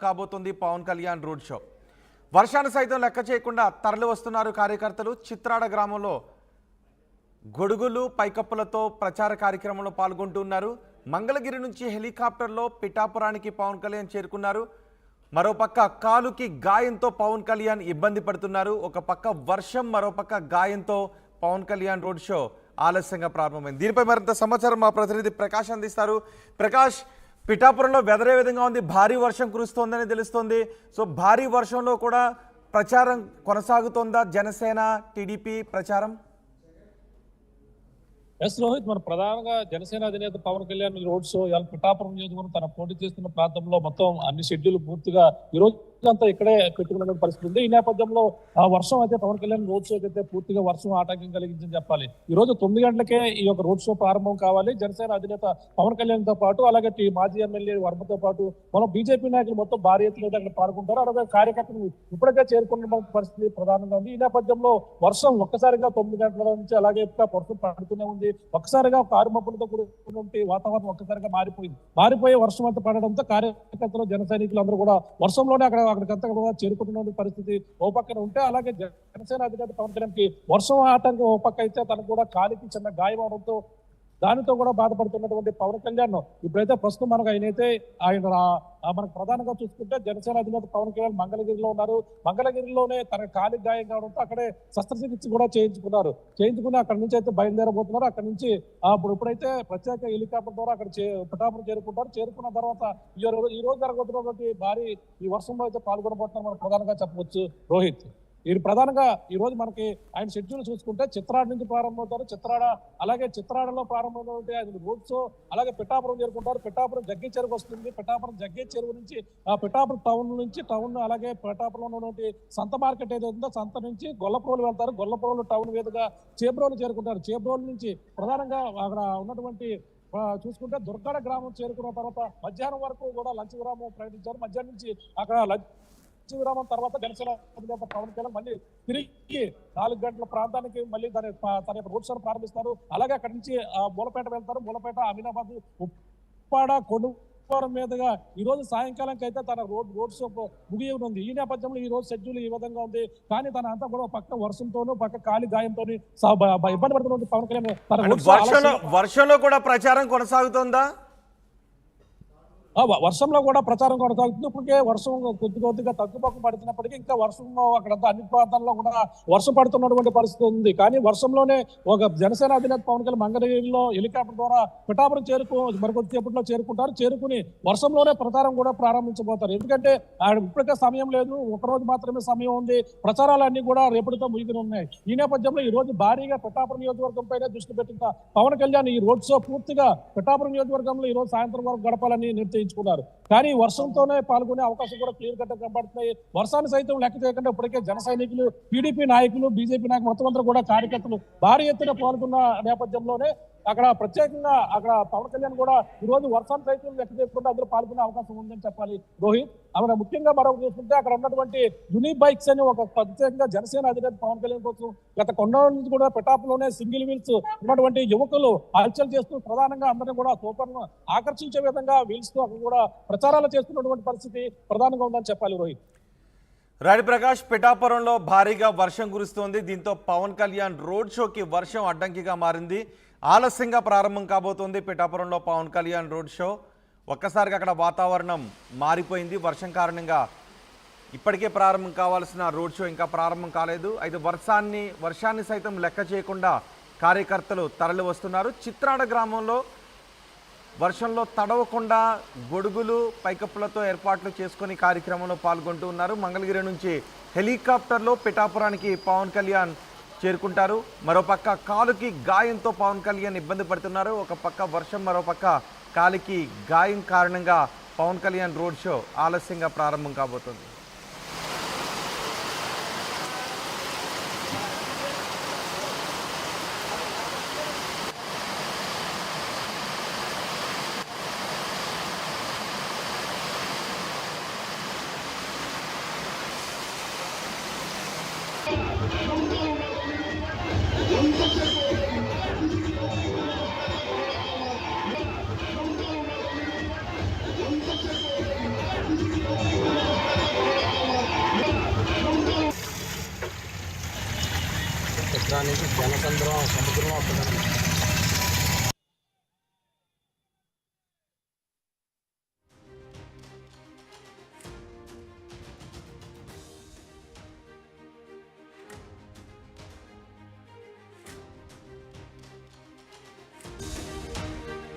కాబోతుంది Pawan Kalyan road show. వర్షాన్ని సైతం లెక్క చేయకుండా తరలి వస్తున్నారు కార్యకర్తలు. చిత్రాడ గ్రామంలో గొడుగులు పైకప్పులతో ప్రచార కార్యక్రమంలో పాల్గొంటున్నారు. మంగళగిరి నుంచి హెలికాప్టర్లో పిఠాపురానికి పవన్ కళ్యాణ్ చేరుకున్నారు. మరోపక్క కాలుకి గాయంతో పవన్ కళ్యాణ్ ఇబ్బంది పడుతున్నారు. ఒక పక్క వర్షం, మరోపక్క గాయంతో పవన్ కళ్యాణ్ రోడ్ షో ఆలస్యంగా ప్రారంభమైంది. దీనిపై మరింత సమాచారం మా ప్రతినిధి ప్రకాష్ అందిస్తారు. ప్రకాష్, పిఠాపురంలో వెదర్ ఏ విధంగా ఉంది? భారీ వర్షం కురుస్తోందని తెలుస్తోంది. సో భారీ వర్షంలో కూడా ప్రచారం కొనసాగుతోందా? జనసేన టీడీపీ ప్రచారం? ఎస్ రోహిత్, మన ప్రధానంగా జనసేన అధినేత పవన్ కళ్యాణ్ రోడ్ షో ఇవాళ పిఠాపురం నియోజకవర్గం తన పోటీ చేస్తున్న ప్రాంతంలో మొత్తం అన్ని షెడ్యూల్ పూర్తిగా ఈ రోజు అంతా ఇక్కడే పెట్టుకున్న పరిస్థితి ఉంది. ఈ నేపథ్యంలో ఆ వర్షం అయితే పవన్ కళ్యాణ్ రోడ్ షోకి అయితే పూర్తిగా వర్షం ఆటంకం కలిగించని చెప్పాలి. ఈ రోజు 9 గంటలకే ఈ యొక్క రోడ్ షో ప్రారంభం కావాలి. జనసేన అధినేత పవన్ కళ్యాణ్ తో పాటు అలాగే మాజీ ఎమ్మెల్యే వర్మతో పాటు మనం బీజేపీ నాయకులు మొత్తం భారీ ఎత్తున అక్కడ పాల్గొంటారు. అలాగే కార్యకర్తలు ఇప్పటికే చేరుకున్న పరిస్థితి ప్రధానంగా ఉంది. ఈ నేపథ్యంలో వర్షం ఒక్కసారిగా 9 గంటల నుంచి అలాగే వర్షం పడుతూనే ఉంది. ఒక్కసారిగా కారు మబ్బులతో కూడినటువంటి వాతావరణం ఒక్కసారిగా మారిపోయి వర్షం అంతా పడడంతో కార్యకర్తలు జన సైనికులు అందరూ కూడా వర్షంలోనే అక్కడికంతా కూడా చేరుకుంటున్న పరిస్థితి ఓ పక్కన ఉంటే, అలాగే జనసేన అధినేత పవన్ కళ్యాణ్ కి వర్షం ఆటంకం ఓ పక్క అయితే తనకు కూడా కాలికి చిన్న గాయం అవడంతో దానితో కూడా బాధపడుతున్నటువంటి పవన్ కళ్యాణ్ ఇప్పుడైతే ప్రస్తుతం ఆయన మనకు ప్రధానంగా చూసుకుంటే జనసేన అధినేత పవన్ కళ్యాణ్ మంగళగిరిలో ఉన్నారు. మంగళగిరిలోనే తన కాలికి గాయం కావడంతో అక్కడే శస్త్రచికిత్స కూడా చేయించుకుని అక్కడి నుంచి అయితే బయలుదేరబోతున్నారు. అక్కడి నుంచి ఇప్పుడైతే ప్రత్యేక హెలికాప్టర్ ద్వారా అక్కడ పిఠాపురం చేరుకుంటారు. చేరుకున్న తర్వాత ఈ రోజు జరగబోతున్నటువంటి భారీ ఈ వర్షంలో అయితే పాల్గొనబోతున్నారు మనం ప్రధానంగా చెప్పవచ్చు రోహిత్. ఇది ప్రధానంగా ఈ రోజు మనకి ఆయన షెడ్యూల్ చూసుకుంటే చిత్రాడ నుంచి ప్రారంభమవుతారు. చిత్రాడలో ప్రారంభమైనటువంటి ఆయన రోడ్ షో అలాగే పిఠాపురం చేరుకుంటారు. పిఠాపురం జగ్గే చెరువు వస్తుంది. పిఠాపురం జగ్గే చెరువు నుంచి పిఠాపురం టౌన్ అలాగే పిఠాపురంలో ఉన్నటువంటి సంత మార్కెట్ ఏదైతే ఉందో సంత నుంచి గొల్లప్రోలు వెళ్తారు. గొల్లప్రోలు టౌన్ మీదుగా చేబ్రోలు చేరుకుంటారు. చేబ్రోలు నుంచి ప్రధానంగా అక్కడ ఉన్నటువంటి చూసుకుంటే దుర్గాడ గ్రామం చేరుకున్న తర్వాత మధ్యాహ్నం వరకు కూడా లంచ్ విరామం ప్రకటించారు. మధ్యాహ్నం నుంచి అక్కడ లంచ్ విరామం తర్వాత జనసేన అధినేత పవన్ కళ్యాణ్ మళ్ళీ తిరిగి 4 గంటల ప్రాంతానికి మళ్ళీ తన యొక్క రోడ్ షోను ప్రారంభిస్తారు. అలాగే అక్కడి నుంచి మూలపేట వెళ్తారు. మూలపేట, అమీనాబాద్, ఉప్పాడ, కొనుగోలు మీదుగా ఈ రోజు సాయంకాలంకి అయితే తన రోడ్ షో ముగియనుంది. ఈ నేపథ్యంలో ఈ రోజు షెడ్యూల్ ఈ విధంగా ఉంది. కానీ తన అంతా కూడా పక్క వర్షంతోనూ పక్క కాలి గాయంతో ఇబ్బంది పడుతున్న పవన్ కళ్యాణ్ వర్షంలో కూడా ప్రచారం కొనసాగుతోందా? వర్షంలో కూడా ప్రచారం కొనసాగుతుంది. ఇప్పటికే వర్షం కొద్దిగా తగ్గుపక్క పడుతున్నప్పటికీ ఇంకా వర్షం అక్కడంతా అన్ని ప్రాంతాల్లో కూడా వర్షం పడుతున్నటువంటి పరిస్థితి ఉంది. కానీ వర్షంలోనే ఒక జనసేన అధినేత పవన్ కళ్యాణ్ మంగళగిరిలో హెలికాప్టర్ ద్వారా పిఠాపురం మరికొద్దిసేపట్లో చేరుకుంటారు. చేరుకుని వర్షంలోనే ప్రచారం కూడా ప్రారంభించబోతారు. ఎందుకంటే ఇప్పటికే సమయం లేదు, ఒకరోజు మాత్రమే సమయం ఉంది. ప్రచారాలన్నీ కూడా రేపటితో ముగిని ఉన్నాయి. ఈ నేపథ్యంలో ఈ రోజు భారీగా పిఠాపురం నియోజకవర్గం పైన దృష్టి పెట్టిన పవన్ కళ్యాణ్ ఈ రోడ్ షో పూర్తిగా పిఠాపురం నియోజకవర్గంలో ఈ రోజు సాయంత్రం వరకు గడపాలని నిర్ణయించుకున్నారు. కానీ వర్షంతోనే పాల్గొనే అవకాశం కూడా క్లియర్ కట్ కనబడుతున్నాయి. వర్షాన్ని సైతం లెక్క చేయకుండా ఇప్పటికే జన సైనికులు, టీడీపీ నాయకులు, బీజేపీ నాయకులు మొత్తం అందరూ కూడా కార్యకర్తలు భారీ ఎత్తున పాల్గొన్న నేపథ్యంలోనే అక్కడ ప్రత్యేకంగా పవన్ కళ్యాణ్ కూడా ఈ రోజు వర్షాన్ని సైతం లెక్క చేయకుండా అందరూ పాల్గొనే అవకాశం ఉందని చెప్పాలి రోహిత్. అక్కడ ముఖ్యంగా మరొక చూసుకుంటే అక్కడ ఉన్నటువంటి యూనిక్ బైక్స్ అని ఒక ప్రత్యేకంగా జనసేన అధినేత పవన్ కళ్యాణ్ కోసం గత కొన్నాళ్ళ నుంచి కూడా పిఠాపురంలోనే సింగిల్ వీల్స్ ఉన్నటువంటి యువకులు హల్చల్ చేస్తూ ప్రధానంగా అందరినీ కూడా సూపర్ను ఆకర్షించే విధంగా వీల్స్ తో అక్కడ కూడా ప్రచారాలు చేస్తున్నటువంటి పరిస్థితి ప్రధానంగా ఉందని చెప్పాలి రోహిత్. రాడి ప్రకాష్, పిఠాపురంలో భారీగా వర్షం కురుస్తోంది. దీంతో పవన్ కళ్యాణ్ రోడ్ షోకి వర్షం అడ్డంకిగా మారింది. ఆలస్యంగా ప్రారంభం కాబోతోంది పిఠాపురంలో పవన్ కళ్యాణ్ రోడ్ షో. ఒక్కసారిగా అక్కడ వాతావరణం మారిపోయింది. వర్షం కారణంగా ఇప్పటికే ప్రారంభం కావాల్సిన రోడ్ షో ఇంకా ప్రారంభం కాలేదు. అయితే వర్షాన్ని సైతం లెక్క చేయకుండా కార్యకర్తలు తరలి వస్తున్నారు. చిత్రాడ గ్రామంలో వర్షంలో తడవకుండా గొడుగులు పైకప్పులతో ఏర్పాట్లు చేసుకొని కార్యక్రమంలో పాల్గొంటూ ఉన్నారు. మంగళగిరి నుంచి హెలికాప్టర్లో పిఠాపురానికి పవన్ కళ్యాణ్ చేరుకుంటారు. మరోపక్క కాలుకి గాయంతో పవన్ కళ్యాణ్ ఇబ్బంది పడుతున్నారు. ఒక పక్క వర్షం, మరోపక్క కాలికి గాయం కారణంగా పవన్ కళ్యాణ్ రోడ్ షో ఆలస్యంగా ప్రారంభం కాబోతుంది. సాయంత్రం నుంచి జనసంద్రం సముద్రం వస్తుందండి.